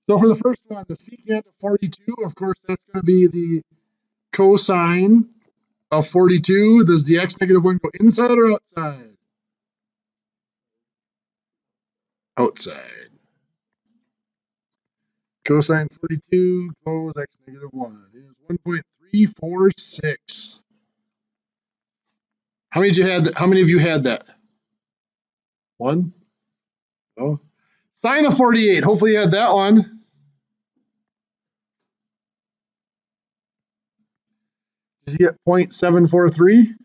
So for the first one, the secant of 42, of course, that's going to be the cosine of 42. Does the x negative 1 go inside or outside? Outside. Cosine 42 close x negative 1 is 1.346. How many of you had that? One? Oh. Sine of 48. Hopefully you had that one. Did you get 0.743?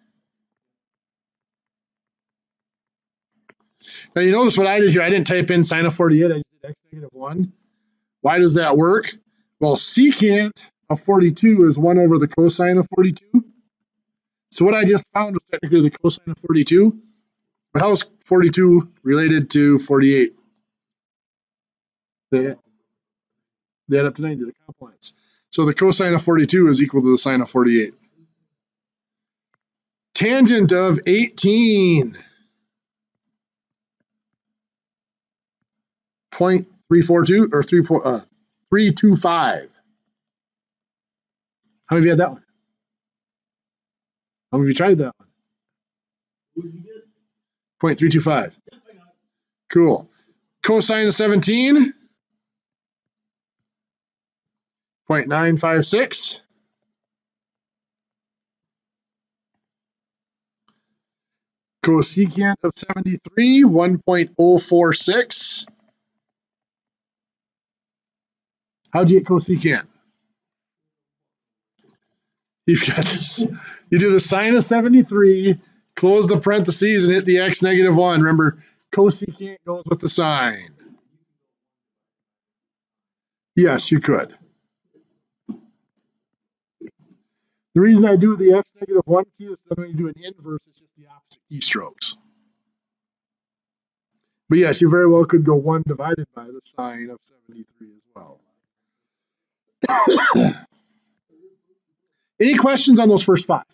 Now you notice what I did here. I didn't type in sine of 48. I just did x negative 1. Why does that work? Well, secant of 42 is 1 over the cosine of 42. So what I just found was technically the cosine of 42. But how is 42 related to 48? They add up to 90, the complements. So the cosine of 42 is equal to the sine of 48. Tangent of 18. 0.342 or 325. How many of you had that one? How many of you tried that one? 0.325. Cool. Cosine of 17. 0.956. Cosecant of 73, 1.046. How'd you get cosecant? You've got this. You do the sine of 73, close the parentheses, and hit the x negative 1. Remember, cosecant goes with the sine. Yes, you could. The reason I do the x negative 1 key is that when you do an inverse, it's just the opposite keystrokes. But yes, you very well could go 1 divided by the sine of 73 as well. Any questions on those first 5?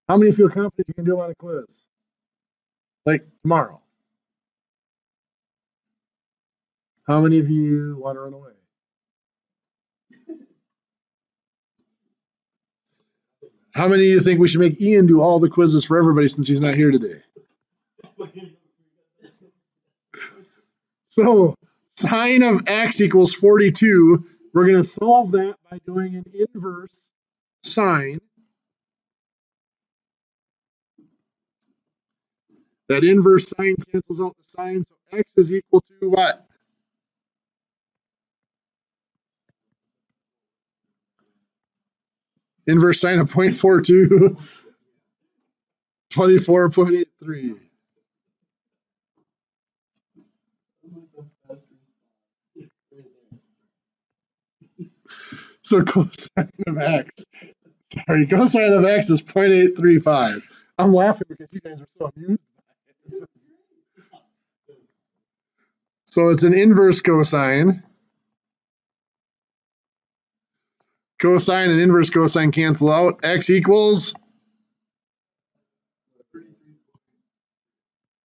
How many feel confident you can do them on a quiz? Like tomorrow? How many of you want to run away? How many of you think we should make Ian do all the quizzes for everybody since he's not here today? So sine of x equals 42. We're going to solve that by doing an inverse sine. That inverse sine cancels out the sine, so x is equal to what? Inverse sine of 0.42, 24.83. So cosine of x, cosine of x is 0.835. I'm laughing because you guys are so amused by it. So it's an inverse cosine. Cosine and inverse cosine cancel out. X equals,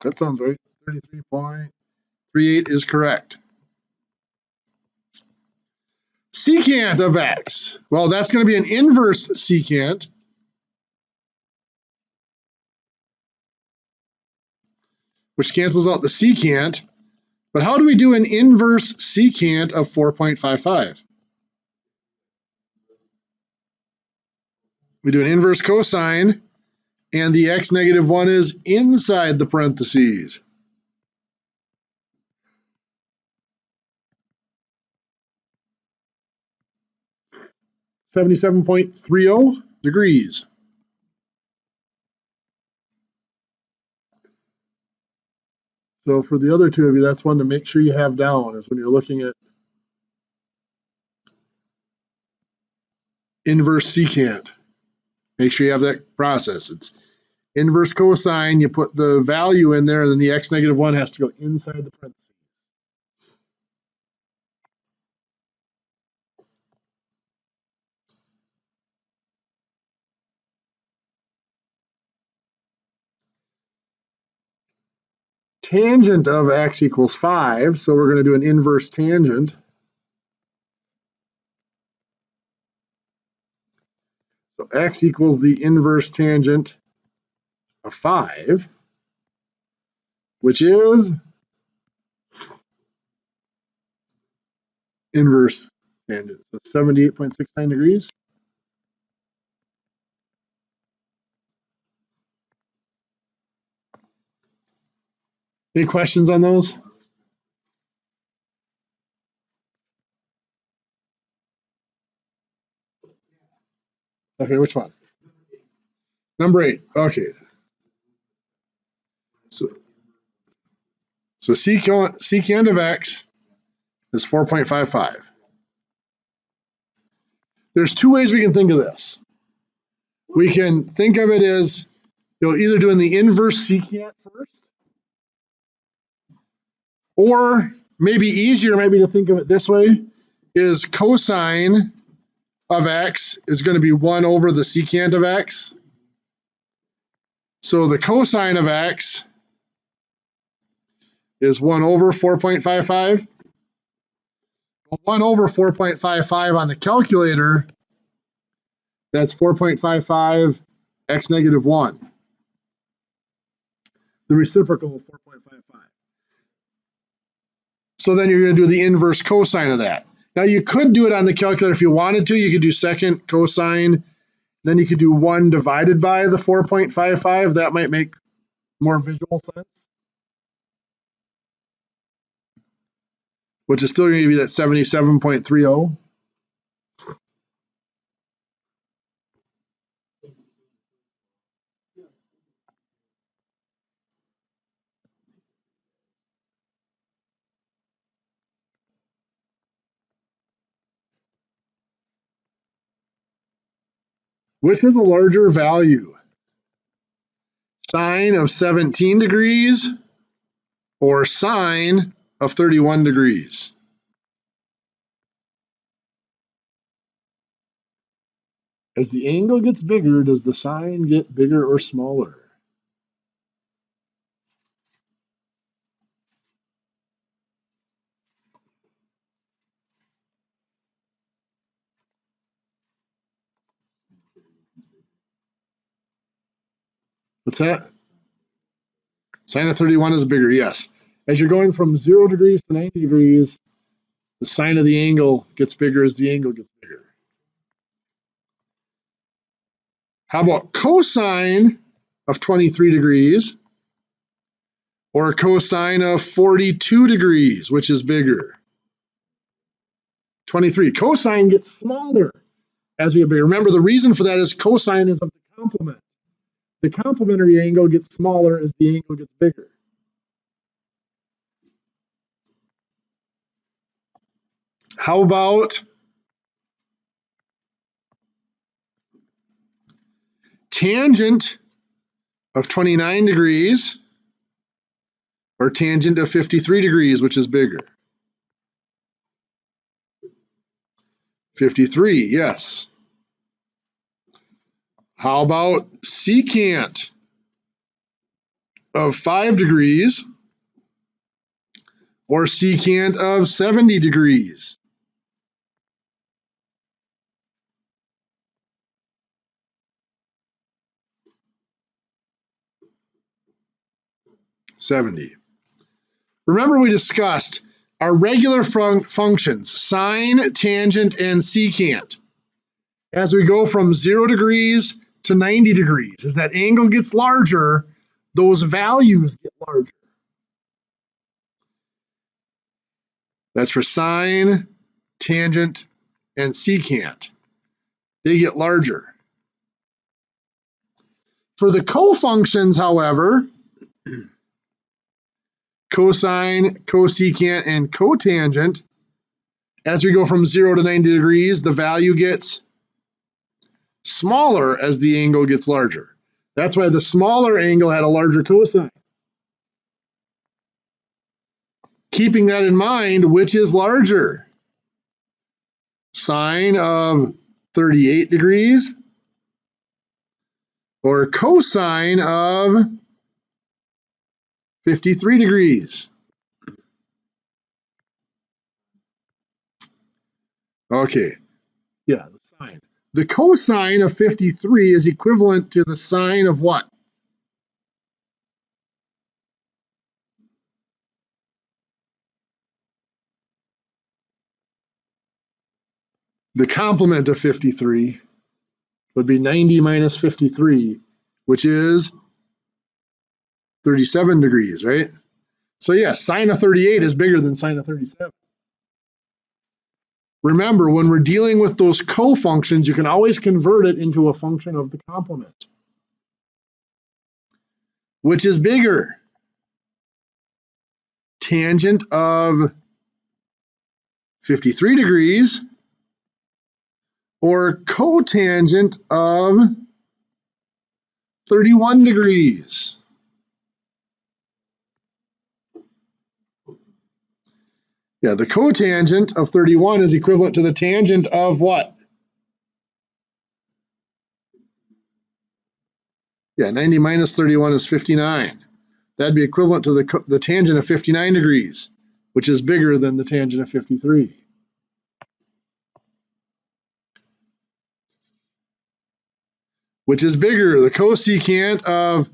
that sounds right, 33.38 is correct. Secant of x. Well, that's going to be an inverse secant. Which cancels out the secant. But how do we do an inverse secant of 4.55? We do an inverse cosine, and the x negative 1 is inside the parentheses. .30 degrees. So for the other two of you, that's one to make sure you have down, is when you're looking at inverse secant. Make sure you have that process. It's inverse cosine, you put the value in there, and then the x negative 1 has to go inside the parentheses. tangent of x equals 5, so we're going to do an inverse tangent. So x equals the inverse tangent of 5, which is inverse tangent, so 78.69 degrees. Any questions on those? Okay, which one? Number 8. Okay. So secant of x is 4.55. There's two ways we can think of this. We can think of it as either doing the inverse secant first, or maybe easier maybe to think of it this way, is cosine of x is going to be 1 over the secant of x. So the cosine of x is 1 over 4.55. 1 over 4.55 on the calculator, that's 4.55 x negative 1. The reciprocal of 4.55. So then you're going to do the inverse cosine of that. Now you could do it on the calculator if you wanted to. You could do second cosine, then you could do 1 divided by the 4.55. That might make more visual sense. Which is still going to be that 77.30. Which is a larger value? Sine of 17 degrees or sine of 31 degrees? As the angle gets bigger, does the sine get bigger or smaller? What's that? Sine of 31 is bigger, yes. As you're going from 0 degrees to 90 degrees, the sine of the angle gets bigger as the angle gets bigger. How about cosine of 23 degrees or cosine of 42 degrees, which is bigger? 23. Cosine gets smaller as we get bigger. Remember, the reason for that is cosine is of the complement. The complementary angle gets smaller as the angle gets bigger. How about tangent of 29 degrees or tangent of 53 degrees, which is bigger? 53, yes. How about secant of 5 degrees or secant of 70 degrees? $70. Remember we discussed our regular functions, sine, tangent, and secant. As we go from 0 degrees to 90 degrees, as that angle gets larger, those values get larger. That's for sine, tangent, and secant. They get larger. For the cofunctions, however, cosine, cosecant, and cotangent, as we go from 0 to 90 degrees, the value gets smaller as the angle gets larger. That's why the smaller angle had a larger cosine. Keeping that in mind, which is larger? Sine of 38 degrees or cosine of 53 degrees. Okay, yeah, the sine. The cosine of 53 is equivalent to the sine of what? The complement of 53 would be 90 minus 53, which is 37 degrees, right? So yeah, sine of 38 is bigger than sine of 37. Remember, when we're dealing with those co-functions, you can always convert it into a function of the complement. Which is bigger? Tangent of 53 degrees or cotangent of 31 degrees? Yeah, the cotangent of 31 is equivalent to the tangent of what? Yeah, 90 minus 31 is 59. That'd be equivalent to the tangent of 59 degrees, which is bigger than the tangent of 53. Which is bigger, the cosecant of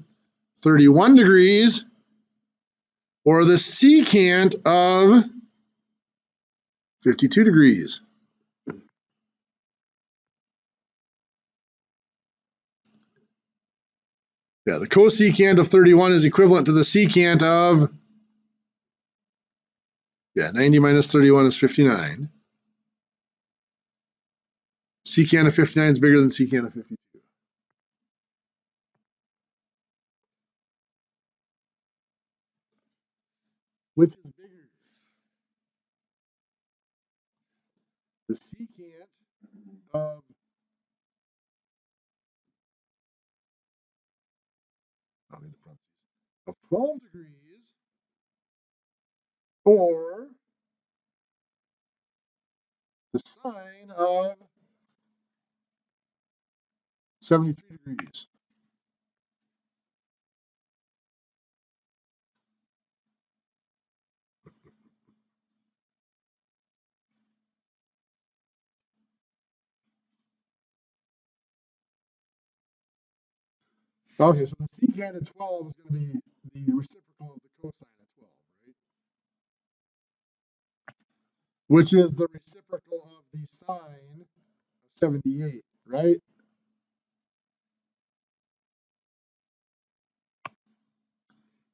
31 degrees or the secant of 52 degrees? Yeah, the cosecant of 31 is equivalent to the secant of, 90 minus 31 is 59. Secant of 59 is bigger than secant of 52. Which is bigger? The secant of 12 degrees or the sine of 73 degrees. Okay, so the secant of 12 is going to be the reciprocal of the cosine of 12, right? Which is the reciprocal of the sine of 78, right?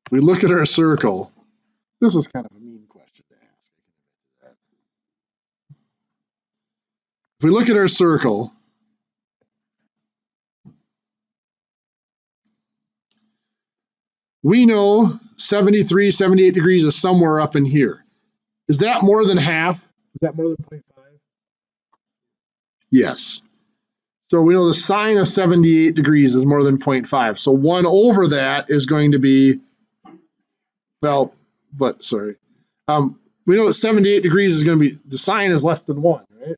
If we look at our circle, this was kind of a mean question to ask. If we look at our circle, we know 73, 78 degrees is somewhere up in here. Is that more than half? Is that more than 0.5? Yes. So we know the sine of 78 degrees is more than 0.5. So 1 over that is going to be, well, but sorry. We know that 78 degrees is going to be, the sine is less than 1, right?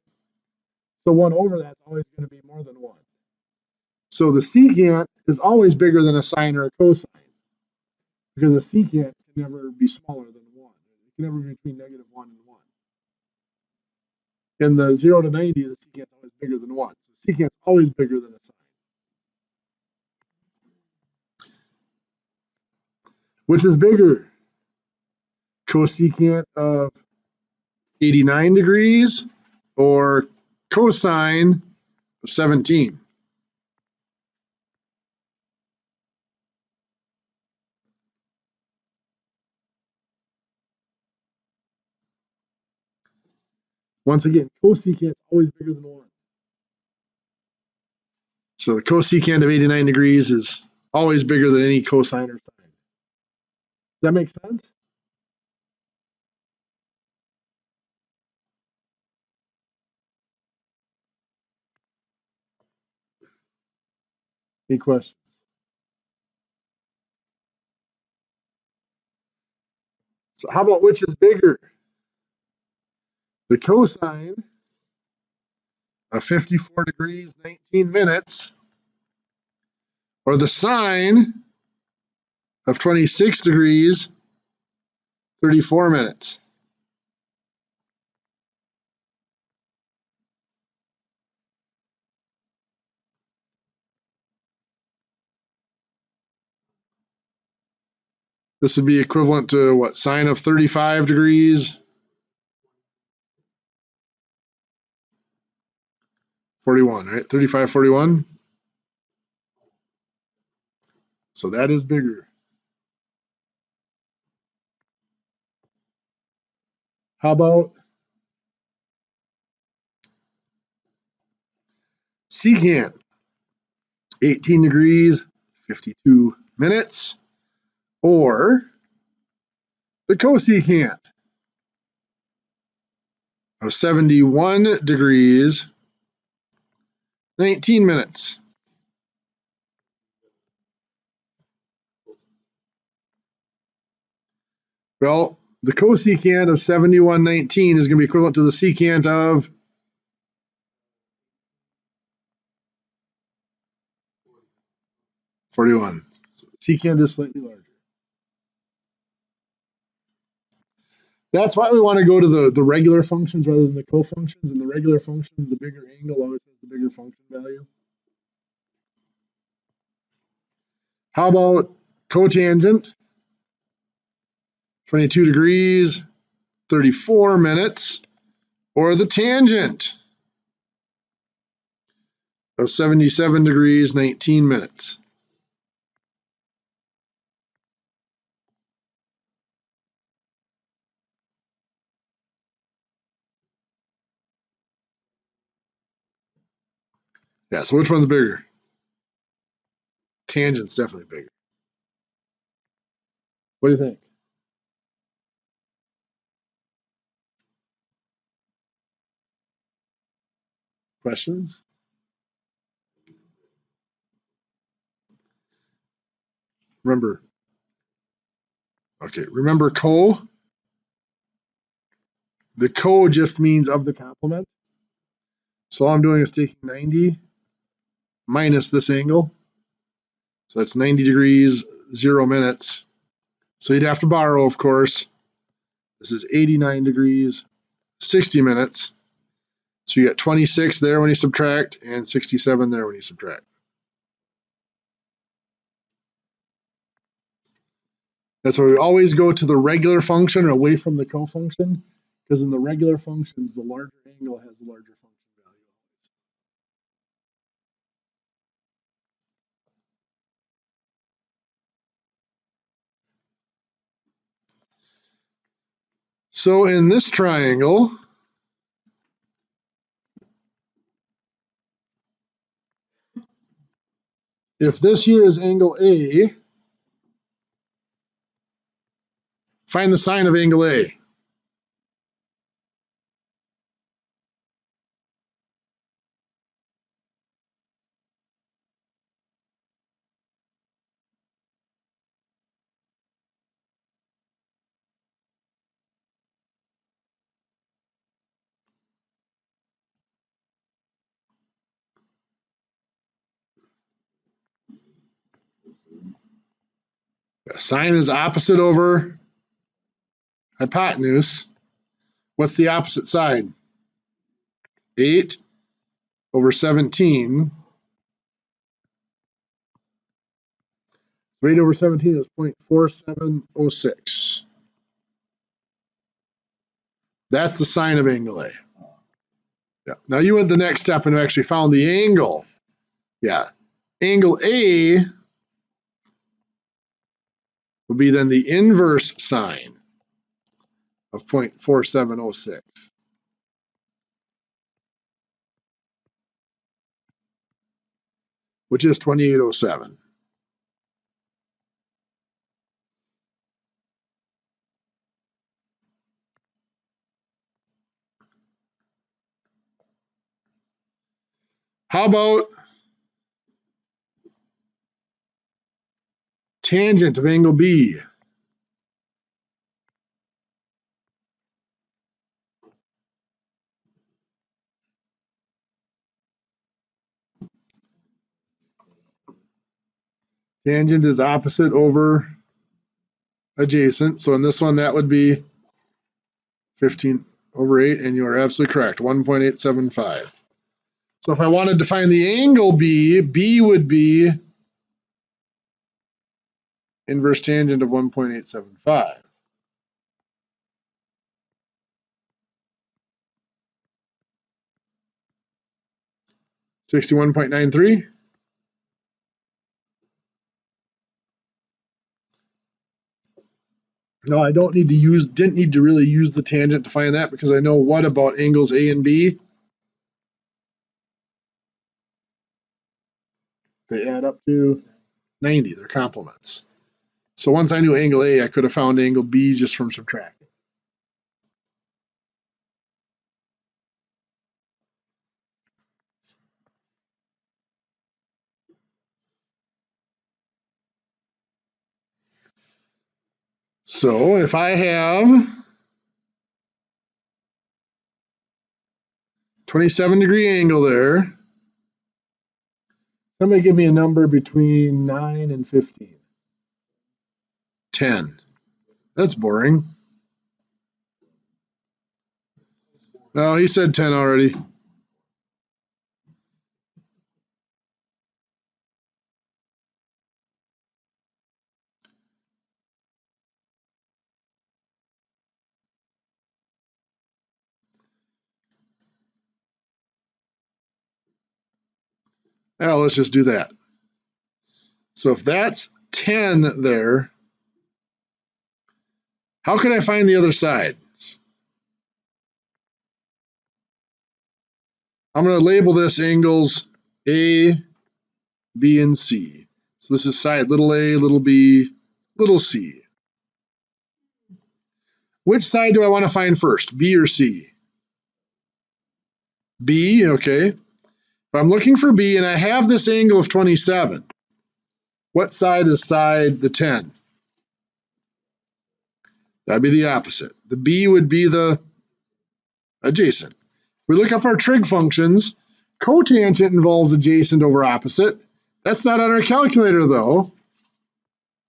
So 1 over that's always going to be more than 1. So the secant is always bigger than a sine or a cosine because a secant can never be smaller than 1. It can never be between -1 and 1. In the 0 to 90, the secant is always bigger than 1. So secant is always bigger than a sine. Which is bigger? Cosecant of 89 degrees or cosine of 17? Once again, cosecant is always bigger than 1. So the cosecant of 89 degrees is always bigger than any cosine or sine. Does that make sense? Any questions? So how about which is bigger? The cosine of 54 degrees, 19 minutes, or the sine of 26 degrees, 34 minutes. This would be equivalent to what? Sine of 35 degrees, 41, right? 35, 41. So that is bigger. How about secant? 18 degrees, 52 minutes. Or the cosecant of 71 degrees, 19 minutes. Well, the cosecant of 71/19 is going to be equivalent to the secant of 41. So secant is slightly larger. That's why we want to go to the regular functions rather than the cofunctions. And the regular functions, the bigger angle always has the bigger function value. How about cotangent? 22 degrees, 34 minutes. Or the tangent of 77 degrees, 19 minutes. Yeah, so which one's bigger? Tangent's definitely bigger. What do you think? Questions? Remember, remember co? The co just means of the complement. So all I'm doing is taking 90 minus this angle. So that's 90 degrees, 0 minutes. So you'd have to borrow, of course. This is 89 degrees, 60 minutes. So you got 26 there when you subtract, and 67 there when you subtract. That's why we always go to the regular function or away from the cofunction, because in the regular functions, the larger angle has the larger function value. So in this triangle, if this here is angle A, find the sine of angle A. Sine is opposite over hypotenuse. What's the opposite side? 8 over 17. 8 over 17 is 0.4706. That's the sine of angle A. Yeah. Now you went the next step and actually found the angle. Yeah. Angle A would be then the inverse sine of 0.4706. Which is 2807. How about tangent of angle B? Tangent is opposite over adjacent. So in this one, that would be 15/8, and you are absolutely correct, 1.875. So if I wanted to find the angle B, B would be inverse tangent of 1.875. $61.93. No, I didn't need to really use the tangent to find that because I know what about angles A and B? They add up to 90, they're complements. So once I knew angle A, I could have found angle B just from subtracting. So if I have 27-degree angle there, somebody give me a number between 9 and 15. 10. That's boring. Oh, he said 10 already. Well, let's just do that. So if that's 10 there, how could I find the other side? I'm going to label this angles A, B, and C. So this is side little a, little b, little c. Which side do I want to find first, B or C? B, okay. If I'm looking for B and I have this angle of 27, what side is side the 10? That'd be the opposite. The B would be the adjacent. We look up our trig functions. Cotangent involves adjacent over opposite. That's not on our calculator, though.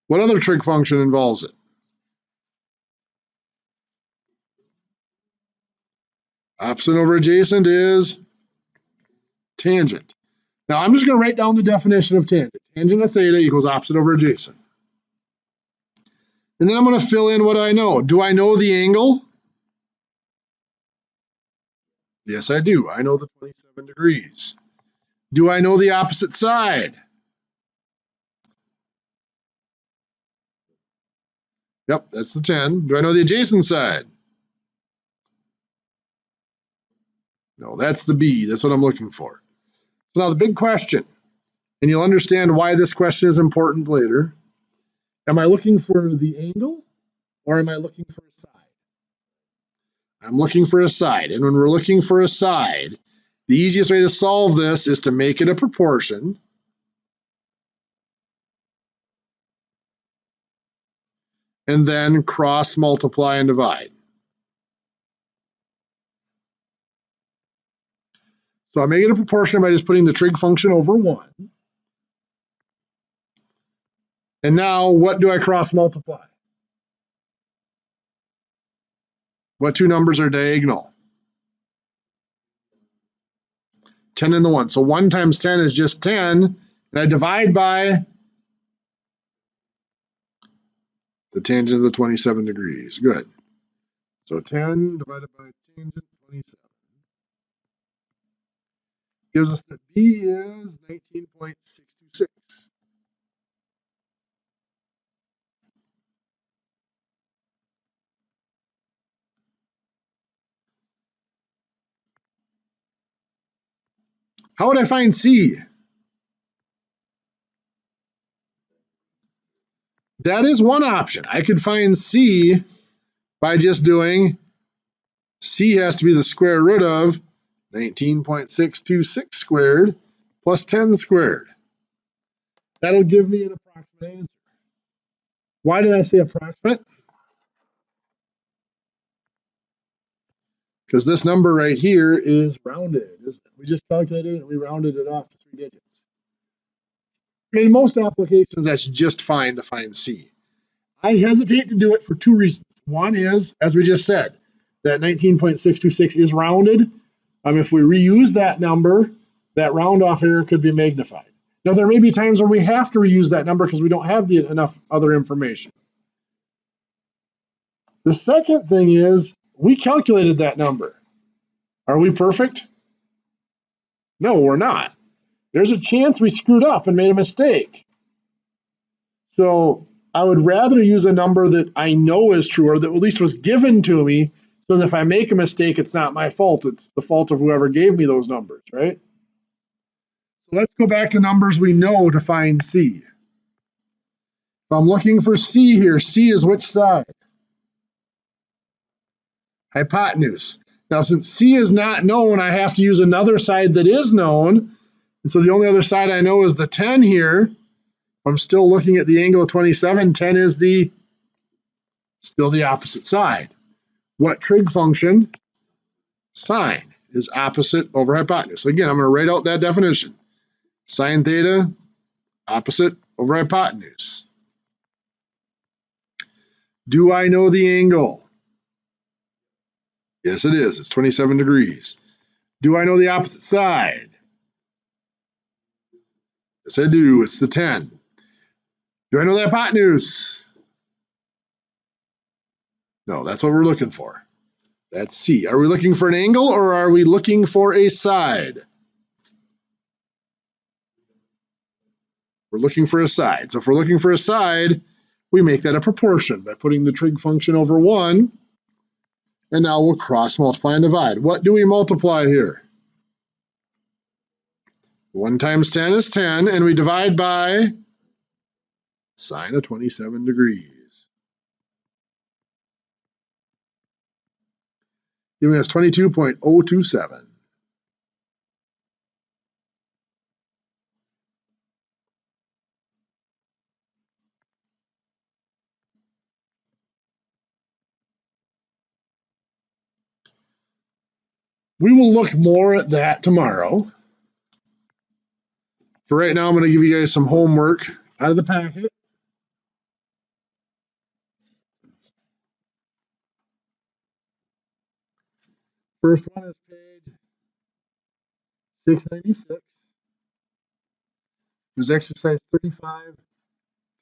What other trig function involves it? Opposite over adjacent is tangent. Now, I'm just going to write down the definition of tangent. Tangent of theta equals opposite over adjacent. And then I'm going to fill in what I know. Do I know the angle? Yes, I do. I know the 27 degrees. Do I know the opposite side? Yep, that's the 10. Do I know the adjacent side? No, that's the B. That's what I'm looking for. So now the big question, and you'll understand why this question is important later. Am I looking for the angle or am I looking for a side? I'm looking for a side. And when we're looking for a side, the easiest way to solve this is to make it a proportion. And then cross multiply and divide. So I make it a proportion by just putting the trig function over 1. And now what do I cross multiply? What two numbers are diagonal? 10 and the 1. So 1 times 10 is just 10. And I divide by the tangent of the 27 degrees. Good. So 10 divided by tangent 27 gives us that B is 19.626. How would I find C? That is one option. I could find C by just doing C has to be the square root of 19.626 squared plus 10 squared. That'll give me an approximate answer. Why did I say approximate? Because this number right here is rounded. We just calculated it and we rounded it off to 3 digits. In most applications, that's just fine to find C. I hesitate to do it for two reasons. One is, as we just said, that 19.626 is rounded. If we reuse that number, that round off error could be magnified. Now, there may be times where we have to reuse that number because we don't have enough other information. The second thing is, we calculated that number. Are we perfect? No, we're not. There's a chance we screwed up and made a mistake. So I would rather use a number that I know is true, or that at least was given to me, so that if I make a mistake, it's not my fault. It's the fault of whoever gave me those numbers, right? So let's go back to numbers we know to find C. If I'm looking for C here, C is which side? Hypotenuse. Now, since C is not known, I have to use another side that is known. And so the only other side I know is the 10 here. I'm still looking at the angle of 27. 10 is still the opposite side. What trig function? Sine is opposite over hypotenuse. So again, I'm going to write out that definition. Sine theta, opposite over hypotenuse. Do I know the angle? Yes, it is. It's 27 degrees. Do I know the opposite side? Yes, I do. It's the 10. Do I know the hypotenuse? No, that's what we're looking for. That's C. Are we looking for an angle or are we looking for a side? We're looking for a side. So if we're looking for a side, we make that a proportion by putting the trig function over 1. And now we'll cross multiply and divide. What do we multiply here? 1 times 10 is 10, and we divide by sine of 27 degrees. Giving us 22.027. We will look more at that tomorrow. For right now, I'm going to give you guys some homework out of the packet. First one is page 696. There's exercise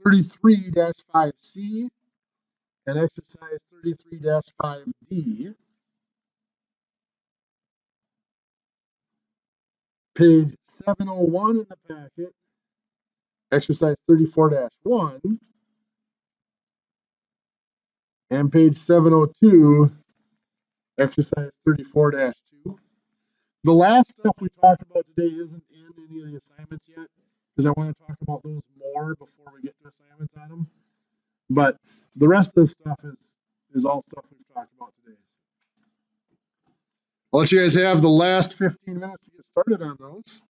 33-5C and exercise 33-5D. Page 701 in the packet, exercise 34-1, and page 702, exercise 34-2. The last stuff we talked about today isn't in any of the assignments yet, because I want to talk about those more before we get to assignments on them. But the rest of the stuff is all stuff we've talked about today. I'll let you guys have the last 15 minutes to get started on those.